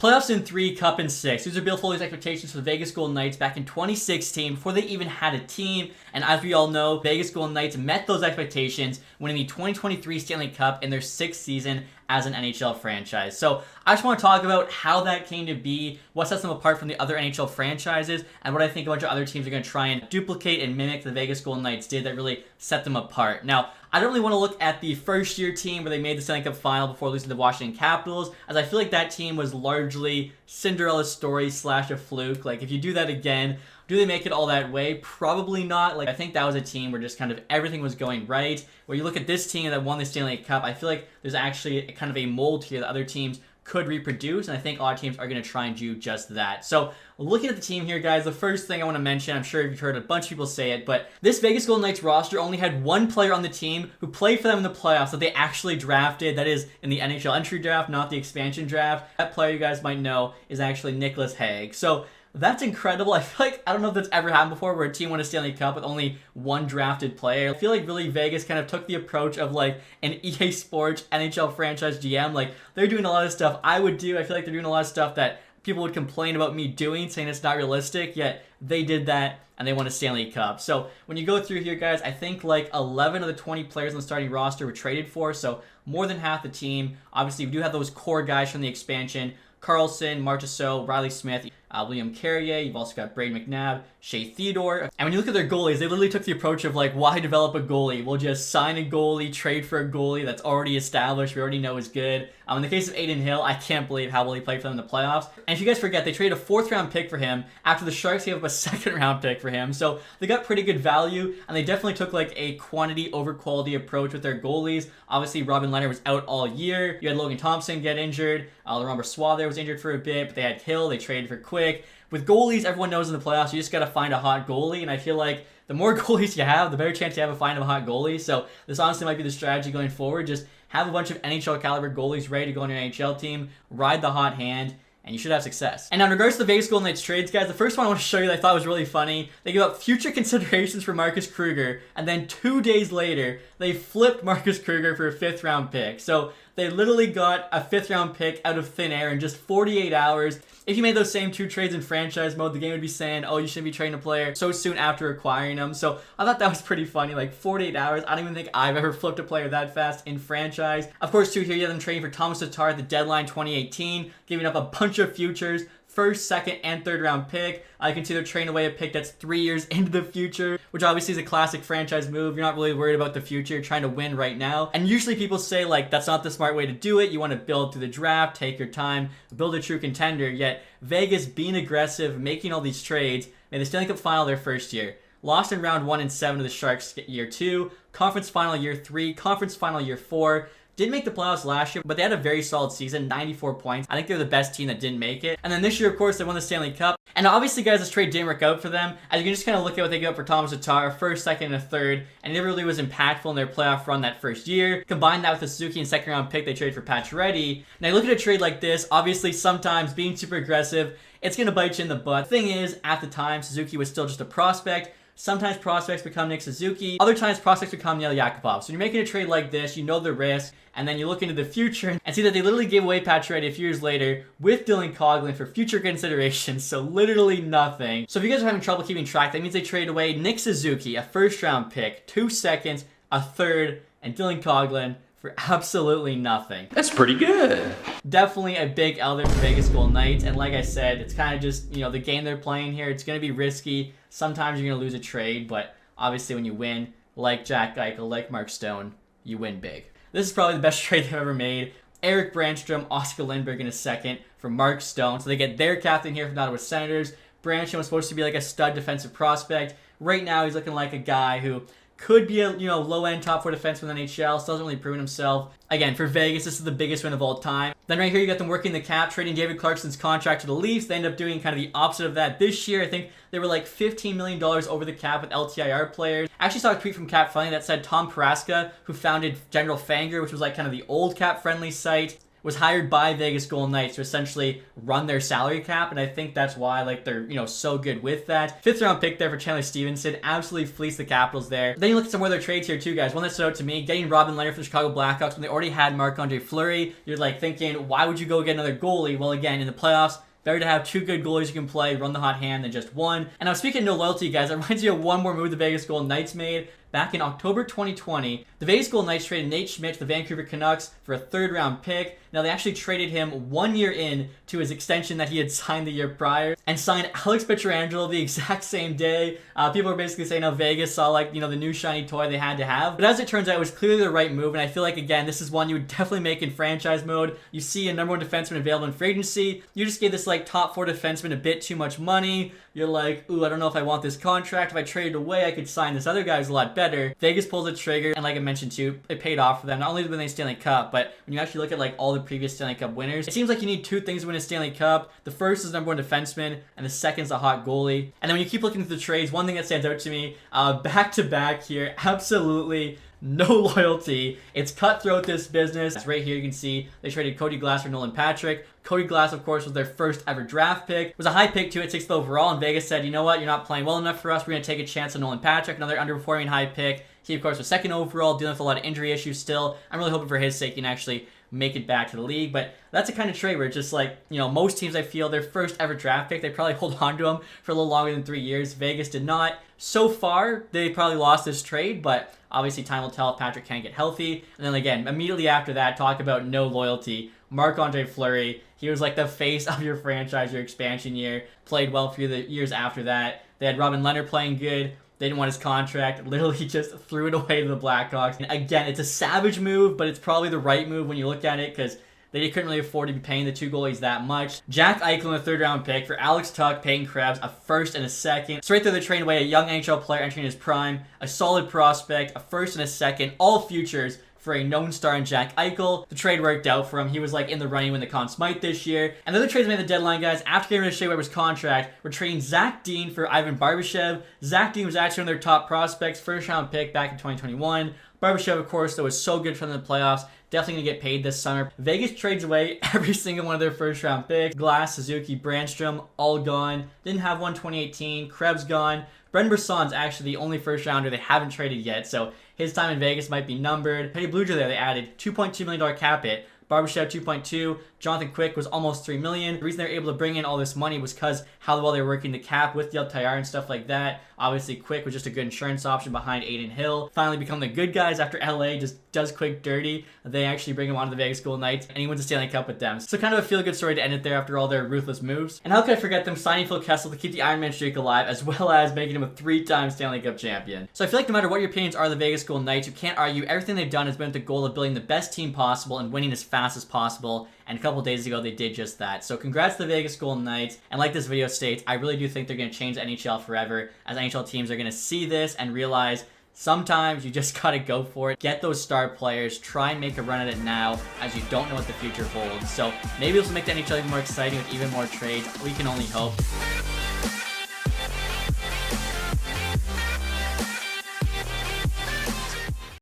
Playoffs in 3, Cup in 6. These are Bill Foley's expectations for the Vegas Golden Knights back in 2016 before they even had a team. And as we all know, Vegas Golden Knights met those expectations, winning the 2023 Stanley Cup in their 6th season as an NHL franchise. So I just want to talk about how that came to be, what sets them apart from the other NHL franchises, and what I think a bunch of other teams are going to try and duplicate and mimic the Vegas Golden Knights did that really set them apart. Now, I don't really want to look at the first year team where they made the Stanley Cup final before losing to the Washington Capitals, as I feel like that team was largely Cinderella story / a fluke. Like, if you do that again, do they make it all that way? Probably not. Like, I think that was a team where just kind of everything was going right. Where you look at this team that won the Stanley Cup, I feel like there's actually kind of a mold here that other teams could reproduce, and I think a lot of teams are going to try and do just that. So, looking at the team here, guys, the first thing I want to mention, I'm sure you've heard a bunch of people say it, but this Vegas Golden Knights roster only had one player on the team who played for them in the playoffs that they actually drafted, that is in the NHL entry draft, not the expansion draft. That player you guys might know is actually Nicholas Hague. So, that's incredible. I feel like, I don't know if that's ever happened before where a team won a Stanley Cup with only one drafted player. I feel like really Vegas kind of took the approach of like an EA Sports NHL franchise GM. Like, they're doing a lot of stuff I would do. I feel like they're doing a lot of stuff that people would complain about me doing, saying it's not realistic, yet they did that and they won a Stanley Cup. So when you go through here, guys, I think like 11 of the 20 players on the starting roster were traded for, so more than half the team. Obviously, we do have those core guys from the expansion: Carlson, Marchessault, Riley Smith, William Carrier. You've also got Braden McNabb, Shea Theodore. And when you look at their goalies, they literally took the approach of like, why develop a goalie? We'll just sign a goalie, trade for a goalie that's already established, we already know is good. In the case of Adin Hill, I can't believe how well he played for them in the playoffs. And if you guys forget, they traded a 4th round pick for him after the Sharks gave up a 2nd round pick for him. So they got pretty good value, and they definitely took like a quantity over quality approach with their goalies. Obviously, Robin Leonard was out all year. You had Logan Thompson get injured. Laurent Brossoit there was injured for a bit, but they had Hill. They traded for Quick. With goalies, everyone knows in the playoffs, you just got to find a hot goalie, and I feel like the more goalies you have, the better chance you have of finding a hot goalie. So this honestly might be the strategy going forward. Just have a bunch of NHL caliber goalies ready to go on your NHL team, ride the hot hand, and you should have success. And now in regards to the Vegas Golden Knights trades, guys, the first one I want to show you that I thought was really funny. They gave up future considerations for Marcus Kruger, and then 2 days later, they flipped Marcus Kruger for a 5th round pick. So they literally got a 5th round pick out of thin air in just 48 hours. If you made those same 2 trades in franchise mode, the game would be saying, oh, you shouldn't be trading a player so soon after acquiring them. So I thought that was pretty funny. Like, 48 hours. I don't even think I've ever flipped a player that fast in franchise. Of course, too, here you have them trading for Thomas Tatar at the deadline 2018, giving up a bunch of futures, 1st, 2nd, and 3rd round pick. I can see they're trading away a pick that's 3 years into the future, which obviously is a classic franchise move. You're not really worried about the future. You're trying to win right now. And usually people say, like, that's not the smart way to do it. You want to build through the draft, take your time, build a true contender. Yet Vegas, being aggressive, making all these trades, made the Stanley Cup final their first year. Lost in round 1 and 7 to the Sharks year 2, conference final year 3, conference final year 4. Didn't make the playoffs last year, but they had a very solid season, 94 points. I think they're the best team that didn't make it. And then this year, of course, they won the Stanley Cup. And obviously, guys, this trade didn't work out for them. As you can just kind of look at what they got for Thomas Tatar, 1st, 2nd, and a 3rd. And he never really was impactful in their playoff run that first year. Combine that with the Suzuki and 2nd round pick they traded for Pacioretty. Now, you look at a trade like this, obviously, sometimes being super aggressive, it's going to bite you in the butt. The thing is, at the time, Suzuki was still just a prospect. Sometimes prospects become Nick Suzuki. Other times prospects become Neil Yakupov. So when you're making a trade like this, you know the risk, and then you look into the future and see that they literally gave away Pacioretty a few years later with Dylan Coghlan for future considerations. So literally nothing. So if you guys are having trouble keeping track, that means they traded away Nick Suzuki, a 1st round pick, 2 seconds, a 3rd, and Dylan Coghlan for absolutely nothing. That's pretty good. Definitely a big L there for Vegas Golden Knights. And like I said, it's kind of just, you know, the game they're playing here. It's going to be risky. Sometimes you're going to lose a trade, but obviously when you win, like Jack Eichel, like Mark Stone, you win big. This is probably the best trade they've ever made. Eric Brandstrom, Oscar Lindbergh in a 2nd for Mark Stone. So they get their captain here from the Ottawa Senators. Brandstrom was supposed to be like a stud defensive prospect. Right now, he's looking like a guy who could be a low-end top 4 defenseman in the NHL. Still hasn't really proven himself. Again, for Vegas, this is the biggest win of all time. Then right here, you got them working the cap, trading David Clarkson's contract to the Leafs. They end up doing kind of the opposite of that this year. I think they were like $15 million over the cap with LTIR players. I actually saw a tweet from Cap Friendly that said Tom Paraska, who founded General Fanger, which was like kind of the old Cap Friendly site, was hired by Vegas Golden Knights to essentially run their salary cap, and I think that's why like they're so good with that. 5th round pick there for Chandler Stevenson, absolutely fleeced the Capitals there. Then you look at some of their trades here too, guys. One that stood out to me, getting Robin Leonard from the Chicago Blackhawks when they already had Marc-Andre Fleury. You're like thinking, why would you go get another goalie? Well, again, in the playoffs, better to have 2 good goalies you can play, run the hot hand, than just one. And now speaking of no loyalty, guys, that reminds me of one more move the Vegas Golden Knights made. Back in October 2020, the Vegas Golden Knights traded Nate Schmidt to the Vancouver Canucks for a 3rd round pick. Now, they actually traded him 1 year in to his extension that he had signed the year prior, and signed Alex Pietrangelo the exact same day. People are basically saying how Vegas saw like, the new shiny toy they had to have. But as it turns out, it was clearly the right move, and I feel like, again, this is one you would definitely make in franchise mode. You see a number 1 defenseman available in free agency. You just gave this like top 4 defenseman a bit too much money. You're like, ooh, I don't know if I want this contract. If I traded away, I could sign this other guy who's a lot better. Vegas pulls the trigger, and like I mentioned too, it paid off for them. Not only did they win the Stanley Cup, but when you actually look at like all the previous Stanley Cup winners, it seems like you need 2 things to win a Stanley Cup. The first is number 1 defenseman, and the second is a hot goalie. And then when you keep looking through the trades, one thing that stands out to me, back to back here, absolutely no loyalty. It's cutthroat, this business. Right here you can see they traded Cody Glass for Nolan Patrick. Cody Glass, of course, was their first ever draft pick. It was a high pick too at 6th overall, and Vegas said, you know what, you're not playing well enough for us. We're going to take a chance on Nolan Patrick, another underperforming high pick. He, of course, was 2nd overall, dealing with a lot of injury issues still. I'm really hoping for his sake he can actually make it back to the league. But that's a kind of trade where it's just like, most teams, I feel, their first ever draft pick, they probably hold on to him for a little longer than 3 years. Vegas did not. So far, they probably lost this trade, but obviously time will tell if Patrick can't get healthy. And then again, immediately after that, talk about no loyalty. Marc-Andre Fleury, he was like the face of your franchise, your expansion year. Played well for you the years after that. They had Robin Leonard playing good. They didn't want his contract. Literally just threw it away to the Blackhawks. And again, it's a savage move, but it's probably the right move when you look at it, because they couldn't really afford to be paying the 2 goalies that much. Jack Eichel in the 3rd round pick for Alex Tuch, Peyton Krebs, a 1st and a 2nd. So right there, they traded away a young NHL player entering his prime, a solid prospect, a 1st and a 2nd, all futures for a known star in Jack Eichel. The trade worked out for him. He was like in the running to win the Conn Smythe this year. And the other trades made the deadline, guys. After getting rid of Shea Weber's contract, we're trading Zach Dean for Ivan Barbashev. Zach Dean was actually one of their top prospects, 1st round pick back in 2021. Barbashev, of course, though, was so good for them in the playoffs. Definitely going to get paid this summer. Vegas trades away every single one of their 1st round picks. Glass, Suzuki, Brandstrom, all gone. Didn't have one 2018. Krebs gone. Brendan Brisson's actually the only 1st rounder they haven't traded yet, so his time in Vegas might be numbered. Petty Bluger there, they added $2.2 million cap hit. Barbashev 2.2, Jonathan Quick was almost $3 million. The reason they were able to bring in all this money was because how well they were working the cap with Yel Tayar and stuff like that. Obviously, Quick was just a good insurance option behind Aiden Hill. Finally become the good guys after LA just does Quick dirty. They actually bring him onto the Vegas Golden Knights, and he wins the Stanley Cup with them. So kind of a feel-good story to end it there after all their ruthless moves. And how could I forget them signing Phil Kessel to keep the Iron Man streak alive, as well as making him a 3-time Stanley Cup champion. So I feel like no matter what your opinions are of the Vegas Golden Knights, you can't argue everything they've done has been with the goal of building the best team possible and winning as fast as possible. And a couple days ago, they did just that. So congrats to the Vegas Golden Knights. And like this video states, I really do think they're going to change the NHL forever, as NHL teams are going to see this and realize sometimes you just got to go for it. Get those star players. Try and make a run at it now, as you don't know what the future holds. So maybe this will make the NHL even more exciting with even more trades. We can only hope.